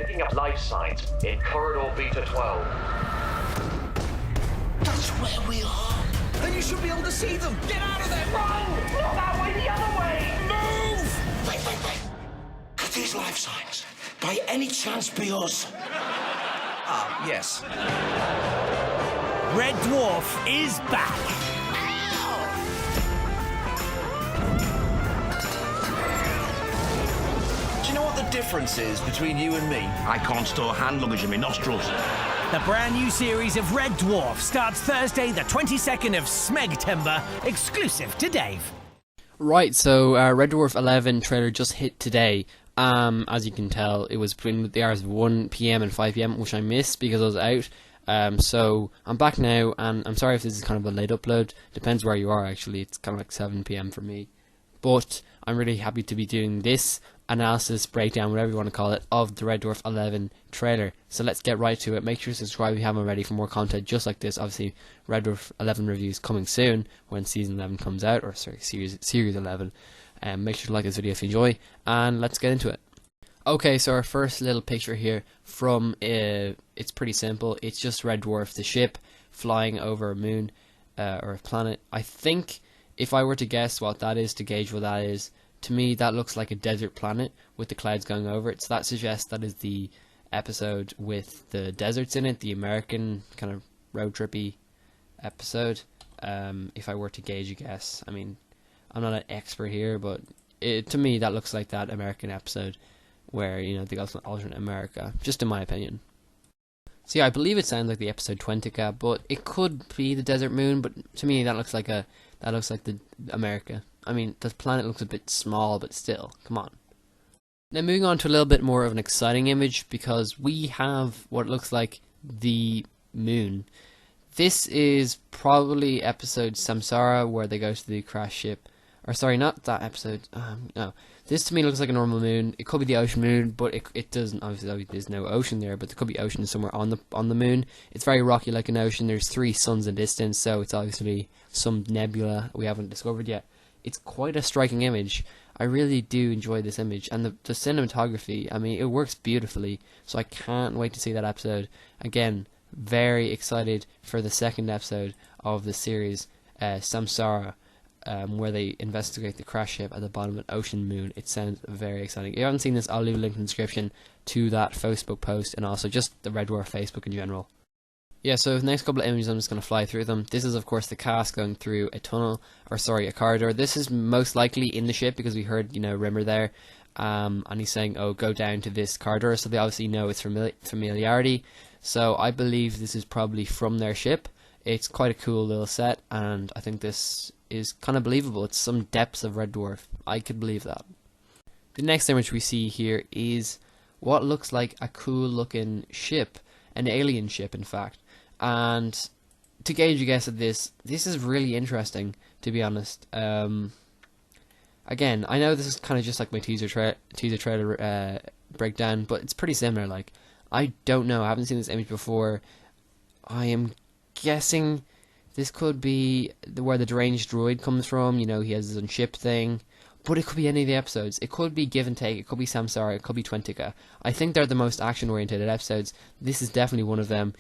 picking up life signs in Corridor Beta 12. That's where we are. And you should be able to see them. Get out of there. Run! Not that way, the other way! Move! Wait. Could these life signs by any chance be us? Yes. Red Dwarf is back. Do you know what the difference is between you and me? I can't store hand luggage in my nostrils. The brand new series of Red Dwarf starts Thursday, the 22nd of Smegtember, exclusive to Dave. Right, so Red Dwarf 11 trailer just hit today. As you can tell, it was between the hours of 1 PM and 5 PM, which I missed because I was out. So I'm back now, and I'm sorry if this is kind of a late upload. Depends where you are, actually. It's kind of like 7 PM for me. But I'm really happy to be doing this analysis, breakdown, whatever you want to call it, of the Red Dwarf 11 trailer. So let's get right to it. Make sure to subscribe if you haven't already for more content just like this. Obviously, Red Dwarf 11 reviews coming soon when Season 11 comes out, or sorry, Series 11. Make sure to like this video if you enjoy, and let's get into it. Okay, so our first little picture here from, it's pretty simple. It's just Red Dwarf, the ship, flying over a moon, or a planet. I think, if I were to guess what that is, to gauge what that is, to me that looks like a desert planet with the clouds going over it. So that suggests that is the episode with the deserts in it, the American kind of road trippy episode. If I were to gauge a guess, I mean, I'm not an expert here, but to me that looks like that American episode where, you know, they go to alternate America, just in my opinion. So yeah, I believe it sounds like the episode Twentica, but it could be the desert moon. But to me, that looks like the America. I mean, the planet looks a bit small, but still, come on. Now moving on to a little bit more of an exciting image, because we have what looks like the moon. This is probably episode Samsara, where they go to the crash ship. Or sorry, not that episode. No, this to me looks like a normal moon. It could be the ocean moon, but it doesn't. Obviously, there's no ocean there, but there could be ocean somewhere on the moon. It's very rocky, like an ocean. There's 3 suns in distance, so it's obviously some nebula we haven't discovered yet. It's quite a striking image. I really do enjoy this image, and the cinematography. I mean, it works beautifully. So I can't wait to see that episode. Again, very excited for the second episode of the series, Samsara. Where they investigate the crash ship at the bottom of an ocean moon. It sounds very exciting. If you haven't seen this, I'll leave a link in the description to that Facebook post, and also just the Red Dwarf Facebook in general. Yeah, so the next couple of images, I'm just going to fly through them. This is, of course, the cast going through a tunnel, or sorry, a corridor. This is most likely in the ship, because we heard, you know, Rimmer there, and he's saying, oh, go down to this corridor, so they obviously know it's familiarity. So I believe this is probably from their ship. It's quite a cool little set, and I think this is kind of believable. It's some depths of Red Dwarf. I could believe that. The next image we see here is what looks like a cool looking ship, an alien ship in fact. And to gauge a guess at this is really interesting, to be honest. Again, I know this is kind of just like my teaser trailer breakdown, but it's pretty similar. Like, I don't know, I haven't seen this image before. I am guessing this could be where the deranged droid comes from. You know, he has his own ship thing. But it could be any of the episodes. It could be Give and Take. It could be Samsara. It could be Twentica. I think they're the most action-oriented episodes. This is definitely one of them.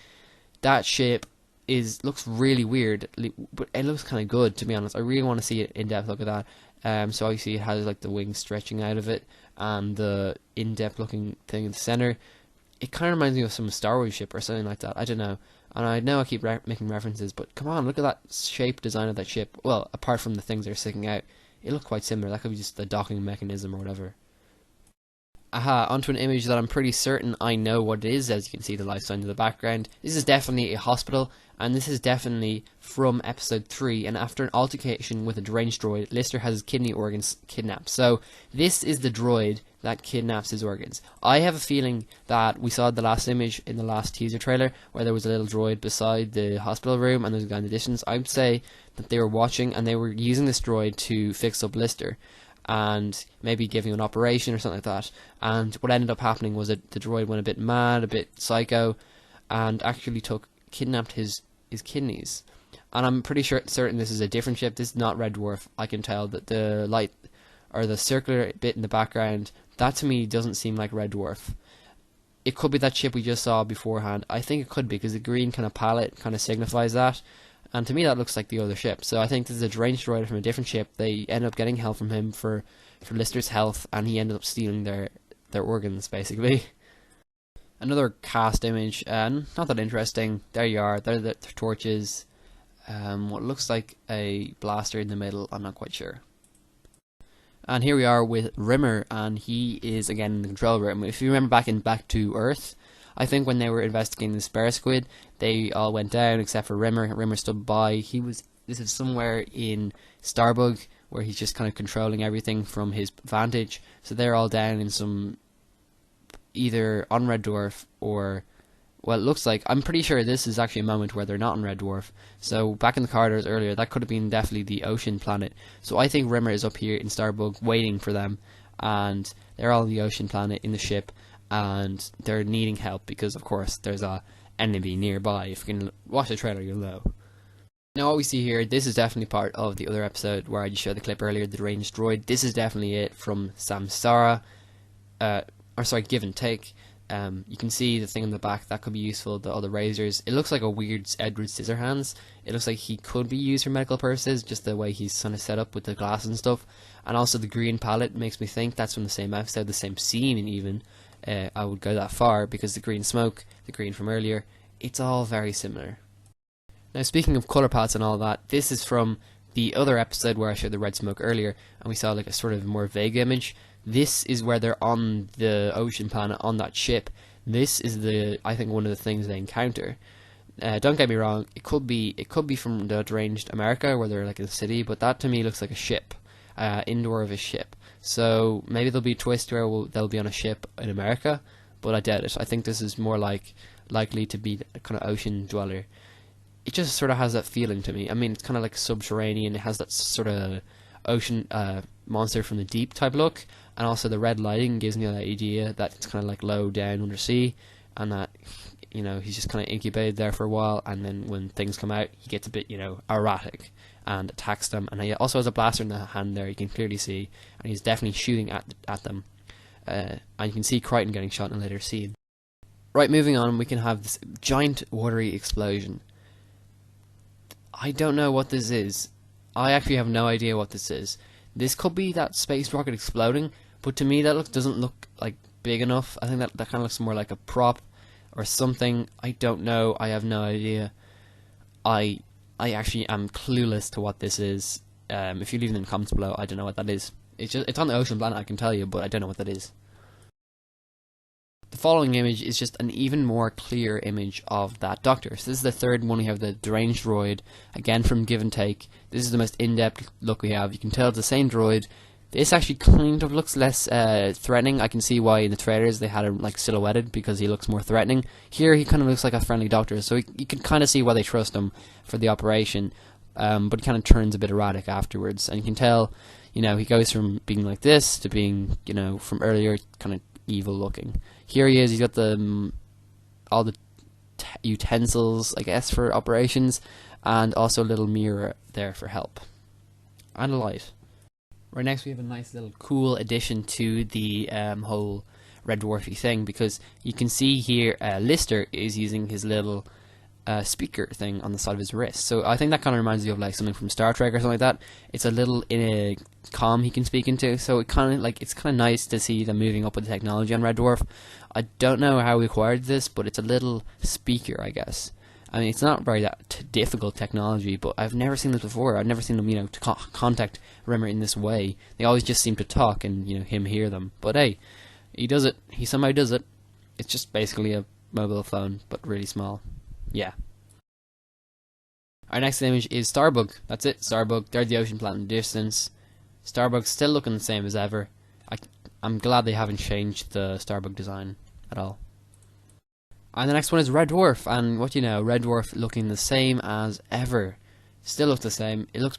That ship looks really weird, but it looks kind of good, to be honest. I really want to see an in-depth look at that. So obviously it has like the wings stretching out of it, and the in-depth looking thing in the center. It kind of reminds me of some Star Wars ship or something like that. I don't know. And I know I keep making references, but come on, look at that shape design of that ship. Well, apart from the things that are sticking out, it looks quite similar. That could be just the docking mechanism or whatever. Aha, onto an image that I'm pretty certain I know what it is. As you can see, the life sign in the background. This is definitely a hospital, and this is definitely from episode 3. And after an altercation with a deranged droid, Lister has his kidney organs kidnapped. So this is the droid that kidnaps his organs. I have a feeling that we saw the last image in the last teaser trailer where there was a little droid beside the hospital room and there's a guy in the distance. I would say that they were watching and they were using this droid to fix up Lister and maybe giving an operation or something like that. And what ended up happening was that the droid went a bit mad, a bit psycho, and actually kidnapped his kidneys. And I'm pretty certain this is a different ship. This is not Red Dwarf. I can tell that the light or the circular bit in the background, that to me doesn't seem like Red Dwarf. it could be that ship we just saw beforehand. I think it could be, because the green kind of palette kind of signifies that. And to me that looks like the other ship. So I think this is a deranged droid from a different ship. They end up getting help from him for Lister's health, and he ended up stealing their organs, basically. Another cast image, not that interesting. There you are, there are the torches. What looks like a blaster in the middle, I'm not quite sure. And here we are with Rimmer, and he is again in the control room. If you remember back to Earth, I think when they were investigating the Spare Squid, they all went down except for Rimmer. Rimmer stood by. This is somewhere in Starbug, where he's just kind of controlling everything from his vantage. So they're all down in some, either on Red Dwarf or, well, it looks like, I'm pretty sure this is actually a moment where they're not on Red Dwarf. So back in the corridors earlier, that could have been definitely the ocean planet. So I think Rimmer is up here in Starbug waiting for them, and they're all on the ocean planet in the ship, and they're needing help because, of course, there's a enemy nearby. If you can watch the trailer, you'll know. Now what we see here, this is definitely part of the other episode where I just showed the clip earlier, the deranged droid. This is definitely it from Samsara, Give and Take. You can see the thing on the back, that could be useful, the other razors. It looks like a weird Edward Scissorhands. It looks like he could be used for medical purposes, just the way he's kind of set up with the glass and stuff. And also the green palette makes me think that's from the same episode, the same scene even. I would go that far, because the green smoke, the green from earlier, it's all very similar. Now speaking of colour palettes and all that, this is from the other episode where I showed the red smoke earlier, and we saw like a sort of more vague image. This is where they're on the ocean planet, on that ship. This is I think one of the things they encounter. Don't get me wrong, it could be from the deranged America, where they're like in a city, but that to me looks like a ship, indoor of a ship. So maybe there'll be a twist where they'll be on a ship in America, but I doubt it. I think this is more likely to be a kind of ocean dweller. It just sort of has that feeling to me. I mean, it's kind of like subterranean. It has that sort of ocean monster from the deep type look, and also the red lighting gives me the idea that it's kind of like low down undersea, and that, you know, he's just kind of incubated there for a while, and then when things come out, he gets a bit, you know, erratic and attacks them. And he also has a blaster in the hand there, you can clearly see, and he's definitely shooting at them. And you can see Crichton getting shot in a later scene. Right, moving on, we can have this giant watery explosion. I don't know what this is. I actually have no idea what this is. This could be that space rocket exploding, but to me that doesn't look like big enough. I think that kind of looks more like a prop or something. I don't know. I have no idea. I actually am clueless to what this is. If you leave it in the comments below, I don't know what that is. It's on the ocean planet, I can tell you, but I don't know what that is. The following image is just an even more clear image of that Doctor. So this is the third one. We have the deranged droid, again from Give and Take. This is the most in-depth look we have. You can tell it's the same droid. This actually kind of looks less threatening. I can see why in the trailers they had him like silhouetted, because he looks more threatening. Here he kind of looks like a friendly Doctor, so you can kind of see why they trust him for the operation. But he kind of turns a bit erratic afterwards, and you can tell, you know, he goes from being like this to being, you know, from earlier kind of evil looking. Here he is, he's got all the utensils, I guess, for operations, and also a little mirror there for help. And a light. Right, next we have a nice little cool addition to the whole Red Dwarfy thing, because you can see here Lister is using his little speaker thing on the side of his wrist. So I think that kind of reminds you of like something from Star Trek or something like that. It's a little in a comm he can speak into, so it's kind of nice to see them moving up with the technology on Red Dwarf. I don't know how we acquired this, but it's a little speaker, I guess. I mean, it's not very that difficult technology, but I've never seen this before. I've never seen them, you know, to contact Rimmer in this way. They always just seem to talk and, you know, him hear them. But hey, he does it. He somehow does it. It's just basically a mobile phone, but really small. Yeah. Our next image is Starbug. That's it, Starbug. They're the ocean planet in the distance. Starbug's still looking the same as ever. I'm glad they haven't changed the Starbug design at all. And the next one is Red Dwarf, and what you know, Red Dwarf looking the same as ever. Still looks the same. It looks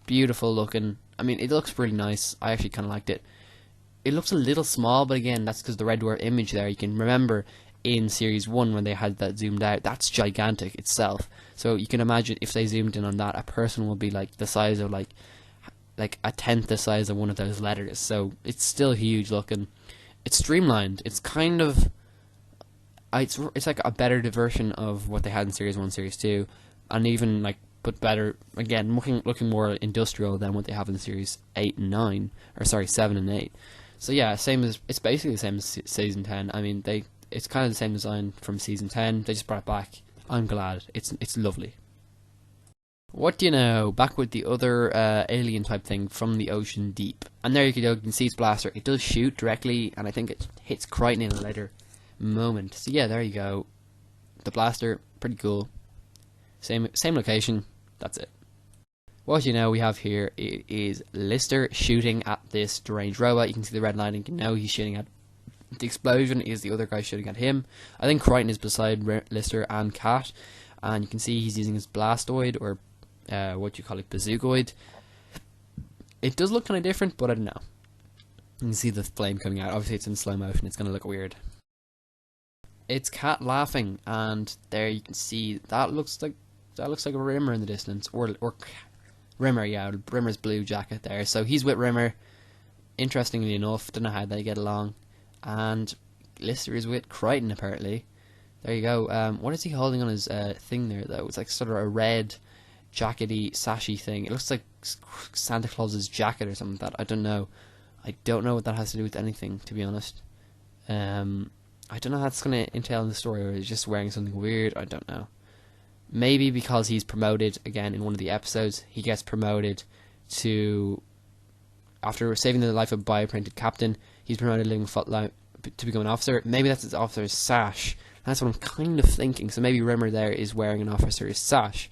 beautiful looking. I mean, it looks really nice. I actually kind of liked it. It looks a little small, but again, that's because the Red Dwarf image there, you can remember in Series 1 when they had that zoomed out, that's gigantic itself. So you can imagine if they zoomed in on that, a person will be like the size of like a tenth the size of one of those letters. So it's still huge looking. It's streamlined. It's kind of, it's like a better version of what they had in Series 1, Series 2, and even like but better again, looking more industrial than what they have in Series 8 and 9, or sorry, 7 and 8. So yeah, it's basically the same as Season 10. I mean, it's kind of the same design from Season 10. They just brought it back. I'm glad. It's lovely. What do you know? Back with the other alien type thing from the ocean deep. And there you go. You can see its blaster. It does shoot directly, and I think it hits Crichton in a later moment. So yeah, there you go. The blaster, pretty cool. Same location. That's it. What you know we have here is Lister shooting at this deranged robot. You can see the red line, and you know he's shooting at the explosion is the other guy shooting at him. I think Crichton is beside Lister and Cat, and you can see he's using his blastoid, or what you call it, bazookoid. It does look kind of different, but I don't know. You can see the flame coming out. Obviously it's in slow motion, it's going to look weird. It's Cat laughing, and there you can see that looks like a Rimmer in the distance, or Rimmer, yeah, Rimmer's blue jacket there. So he's with Rimmer. Interestingly enough, don't know how they get along. And Lister is with Crichton apparently. There you go. What is he holding on his thing there though? It's like sort of a red jackety, sashy thing. It looks like Santa Claus's jacket or something like that. I don't know. I don't know what that has to do with anything, to be honest. I don't know how that's going to entail in the story, or he's just wearing something weird. I don't know. Maybe because he's promoted again in one of the episodes, he gets promoted to, after saving the life of a bioprinted captain, he's promoted to become an officer. Maybe that's his officer's sash. That's what I'm kind of thinking. So maybe Rimmer there is wearing an officer's sash,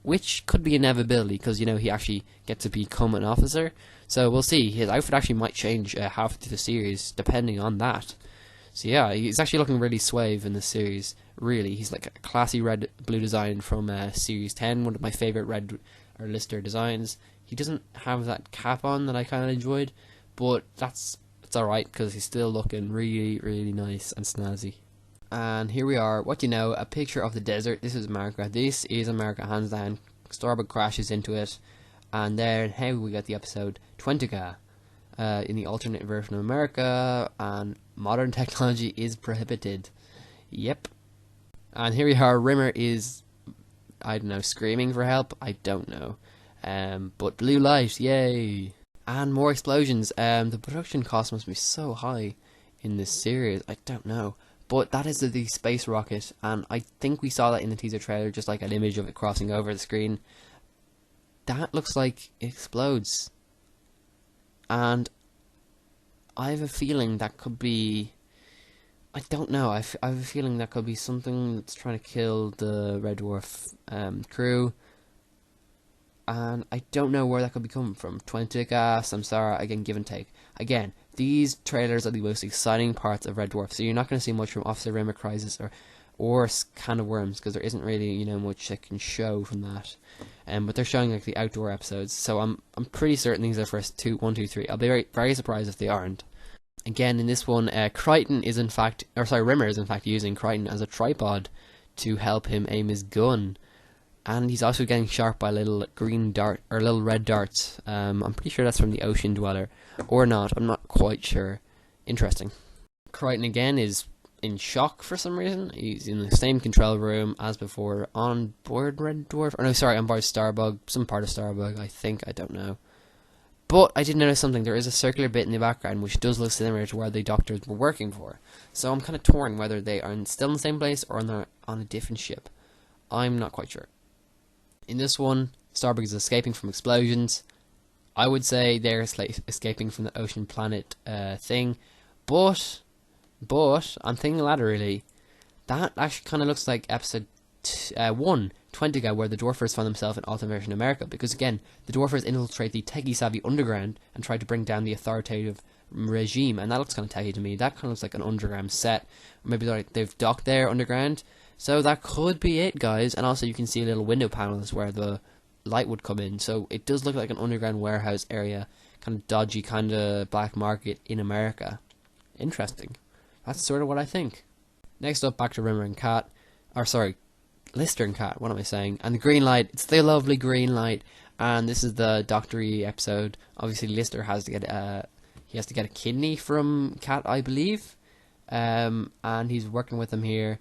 which could be inevitability because, you know, he actually gets to become an officer. So we'll see. His outfit actually might change halfway through the series depending on that. So yeah, he's actually looking really suave in this series. Really, he's like a classy red-blue design from Series 10, one of my favourite red or Lister designs. He doesn't have that cap on that I kind of enjoyed, but it's alright because he's still looking really, really nice and snazzy. And here we are, what do you know, a picture of the desert. This is America. This is America, hands down. Starbuck crashes into it, and then how we get the episode Twentica in the alternate version of America, and modern technology is prohibited. Yep. And here we are, Rimmer is, I don't know, screaming for help? I don't know. But blue light, yay! And more explosions. The production cost must be so high in this series, I don't know. But that is the space rocket, and I think we saw that in the teaser trailer, just like an image of it crossing over the screen. That looks like it explodes. And I have a feeling that could be, I don't know, I have a feeling that could be something that's trying to kill the Red Dwarf crew. And I don't know where that could be coming from. Twentica, Samsara, again, give and take. Again, these trailers are the most exciting parts of Red Dwarf, so you're not going to see much from Officer Rimmer Crisis or Can of Worms, because there isn't really, you know, much that can show from that. But they're showing like the outdoor episodes, so I'm pretty certain these are first 1, 2, 3. I'll be very, very surprised if they aren't. Again, in this one, Crichton is in fact, or sorry, Rimmer is in fact using Crichton as a tripod to help him aim his gun. And he's also getting shot by little green dart, or little red darts. I'm pretty sure that's from the Ocean Dweller. Or not, I'm not quite sure. Interesting. Crichton again is in shock for some reason. He's in the same control room as before, on board Red Dwarf. Or no, sorry, on board Starbug. Some part of Starbug, I think, I don't know. But I did notice something. There is a circular bit in the background which does look similar to where the doctors were working for. So I'm kind of torn whether they are still in the same place or on a different ship. I'm not quite sure. In this one, Starbug is escaping from explosions. I would say they're escaping from the ocean planet thing. But, I'm thinking laterally, that actually kind of looks like episode 1, Twentica, where the Dwarfers find themselves in alternate version America. Because again, the Dwarfers infiltrate the techie-savvy underground and try to bring down the authoritative regime. And that looks kind of techie to me. That kind of looks like an underground set. Or maybe they've docked there underground. So that could be it, guys. And also you can see little window panels where the light would come in. So it does look like an underground warehouse area. Kind of dodgy, kind of black market in America. Interesting. That's sort of what I think. Next up, back to Rimmer and Cat. Or sorry, Lister and Cat, what am I saying? And the green light, it's the lovely green light. And this is the doctory episode. Obviously Lister has to get he has to get a kidney from Cat, I believe. and he's working with them here,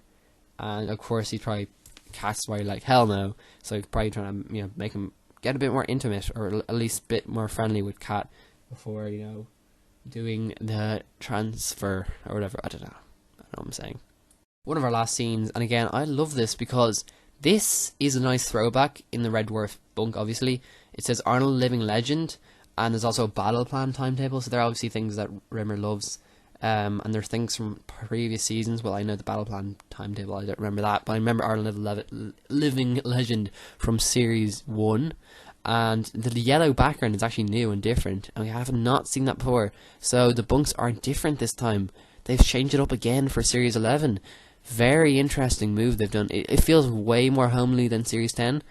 and of course he probably casts why like hell no, so he's probably trying to make him get a bit more intimate, or at least a bit more friendly with Kat before doing the transfer or whatever. I don't know what I'm saying. One of our last scenes, and again I love this because this is a nice throwback in the Red Dwarf bunk. Obviously it says Arnold Living Legend, and there's also a battle plan timetable, so they're obviously things that Rimmer loves. And there's things from previous seasons. Well, I know the battle plan timetable, I don't remember that, but I remember Arnold Living Legend from series 1, and the yellow background is actually new and different, and we have not seen that before, so the bunks are different this time. They've changed it up again for series 11. Very interesting move they've done. It feels way more homely than series 10.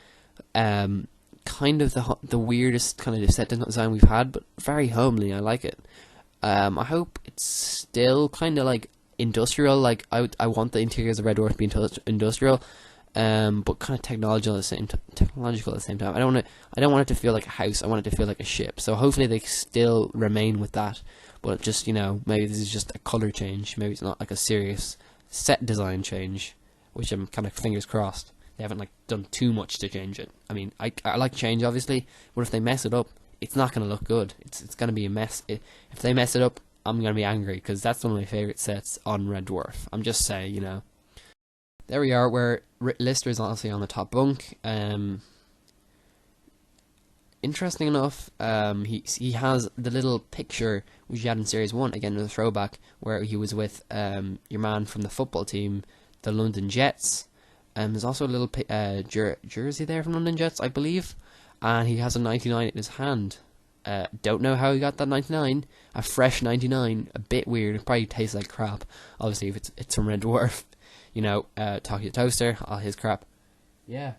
Kind of the weirdest kind of set design we've had, but very homely. I like it. I hope it's still kind of like industrial. Like I want the interiors of Red Dwarf to be industrial, but kind of technological at the same time. I don't want it to feel like a house. I want it to feel like a ship. So hopefully they still remain with that. But just maybe this is just a color change. Maybe it's not like a serious set design change, which I'm kind of fingers crossed. They haven't like done too much to change it. I mean, I like change obviously, but if they mess it up, it's not going to look good. It's going to be a mess. If they mess it up, I'm going to be angry, because that's one of my favourite sets on Red Dwarf. I'm just saying, There we are, where Lister is honestly on the top bunk. Interesting enough, he has the little picture which he had in Series 1, again another throwback, where he was with your man from the football team, the London Jets. There's also a little jersey there from London Jets, I believe. And he has a 99 in his hand. Don't know how he got that 99. A fresh 99. A bit weird. It probably tastes like crap. Obviously, if it's from Red Dwarf. Talkie the Toaster. All his crap. Yeah.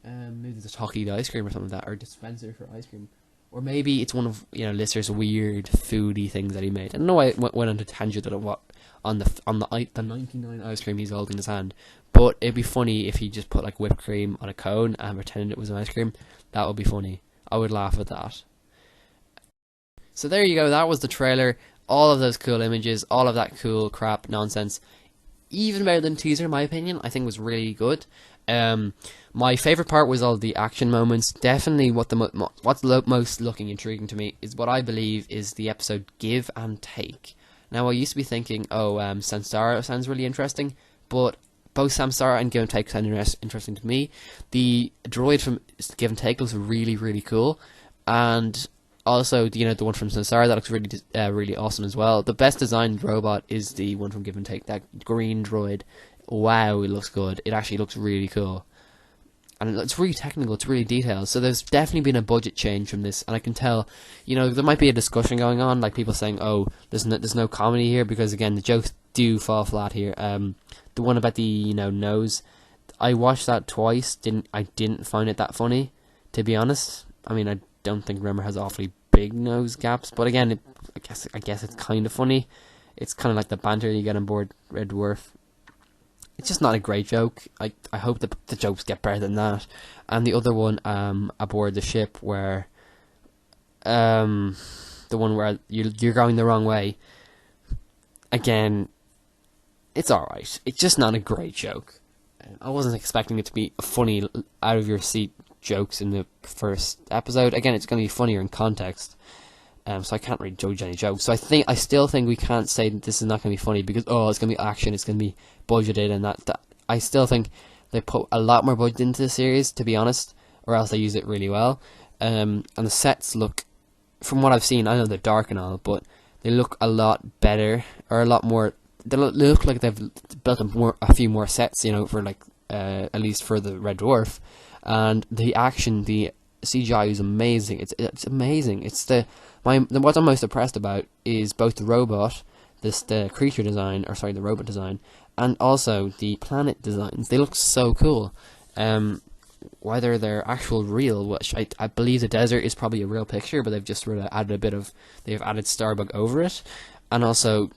Maybe there's a Talkie the ice cream or something like that. Or a dispenser for ice cream. Or maybe it's one of Lister's weird foodie things that he made. I don't know why I went on a tangent on the 99 ice cream he's holding in his hand. But it'd be funny if he just put like whipped cream on a cone and pretended it was an ice cream. That would be funny. I would laugh at that. So there you go. That was the trailer. All of those cool images. All of that cool crap nonsense. Even better than teaser, in my opinion. I think was really good. My favourite part was all the action moments. Definitely what's most looking intriguing to me is what I believe is the episode Give and Take. Now I used to be thinking, Samsara sounds really interesting, but both Samsara and Give and Take sound interesting to me. The droid from Give and Take looks really, really cool, and also the one from Samsara that looks really, really awesome as well. The best designed robot is the one from Give and Take, that green droid. Wow, it looks good. It actually looks really cool, and it's really technical. It's really detailed. So there's definitely been a budget change from this, and I can tell. There might be a discussion going on, like people saying, "Oh, there's no comedy here," because again, the jokes do fall flat here. The one about the nose, I watched that twice. I didn't find it that funny, to be honest. I mean, I don't think Rimmer has awfully big nose gaps, but again, I guess it's kind of funny. It's kind of like the banter you get on board Red Dwarf. It's just not a great joke. I hope the jokes get better than that. And the other one, aboard the ship, where the one where you're going the wrong way. Again, it's alright. It's just not a great joke. I wasn't expecting it to be funny, out of your seat jokes in the first episode. Again, it's going to be funnier in context. So I can't really judge any jokes. So I still think we can't say that this is not going to be funny because it's going to be action, it's going to be budgeted, and that. I still think they put a lot more budget into the series, to be honest, or else they use it really well. And the sets look, from what I've seen, I know they're dark and all, but they look a lot better, or a lot more. They look like they've built a few more sets, for like at least for the Red Dwarf, and the action, the CGI is amazing. It's amazing. What I'm most impressed about is both the robot, the creature design, the robot design, and also the planet designs. They look so cool. Whether they're actual real, which I believe the desert is probably a real picture, but they've just added they've added Starbug over it, and also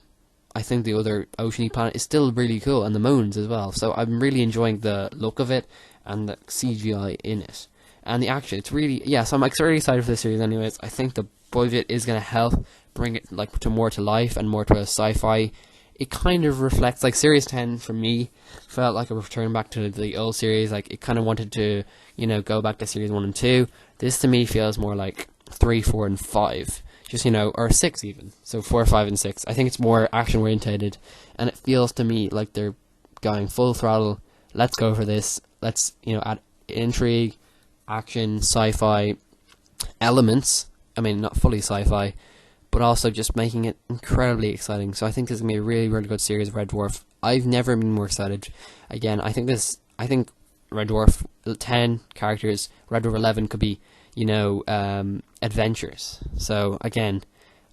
I think the other oceany planet is still really cool, and the moons as well. So I'm really enjoying the look of it and the CGI in it. And the action, it's really, so I'm really excited for this series anyways. I think the budget is going to help bring it to more to life and more to a sci-fi it kind of reflects, like, Series 10 for me felt like a return back to the old series. Like, it kind of wanted to, you know, go back to Series 1 and 2. This to me feels more like 3, 4, and 5. Just, you know, or 6 even. So 4, 5, and 6. I think it's more action orientated, and it feels to me like they're going full throttle. Let's go for this. Let's, you know, add intrigue, action, sci-fi elements. I mean, not fully sci-fi, but also just making it incredibly exciting. So I think this is going to be a really, really good series of Red Dwarf. I've never been more excited. Again, I think Red Dwarf 10 characters, Red Dwarf 11 could be, you know, adventures. So again,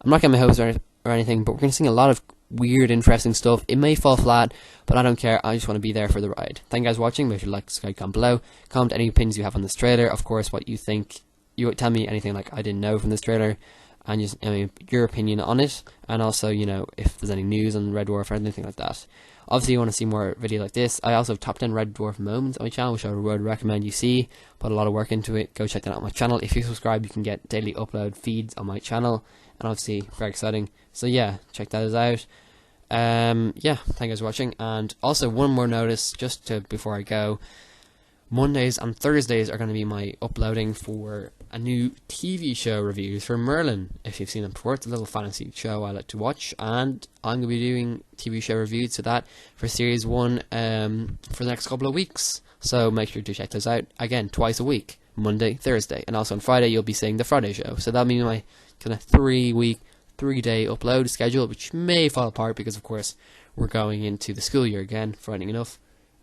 I'm not getting my hopes or anything, but we're going to see a lot of weird, interesting stuff. It may fall flat, but I don't care. I just want to be there for the ride. Thank you guys for watching. Make sure to like, subscribe, comment below. Comment any opinions you have on this trailer. Of course, what you think. You tell me anything like I didn't know from this trailer, and just, I mean, your opinion on it, and also, you know, if there's any news on Red Dwarf or anything like that. Obviously, you want to see more video like this. I also have top 10 Red Dwarf moments on my channel, which I would recommend you see. Put a lot of work into it. Go check that out on my channel. If you subscribe, you can get daily upload feeds on my channel, and obviously, very exciting. So yeah, check that out. Yeah, thank you guys for watching. And also, one more notice, just to before I go. Mondays and Thursdays are going to be my uploading for a new TV show reviews for Merlin. If you've seen it before, it's a little fantasy show I like to watch, and I'm going to be doing TV show reviews to that for Series 1 for the next couple of weeks. So make sure to check those out, again, twice a week, Monday, Thursday, and also on Friday you'll be seeing the Friday show. So that'll be my kind of 3-day upload schedule, which may fall apart because, of course, we're going into the school year again, frightening enough.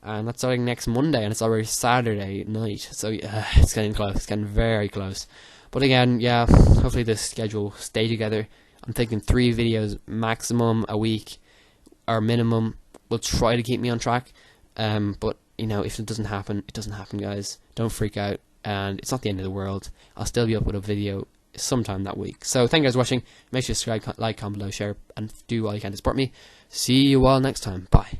And that's starting next Monday, and it's already Saturday night, so it's getting close, it's getting very close. But again, yeah, hopefully this schedule will stay together. I'm thinking 3 videos maximum a week, or minimum, will try to keep me on track. But, you know, if it doesn't happen, it doesn't happen, guys. Don't freak out, and it's not the end of the world. I'll still be up with a video sometime that week. So thank you guys for watching. Make sure to subscribe, like, comment below, share, and do all you can to support me. See you all next time. Bye.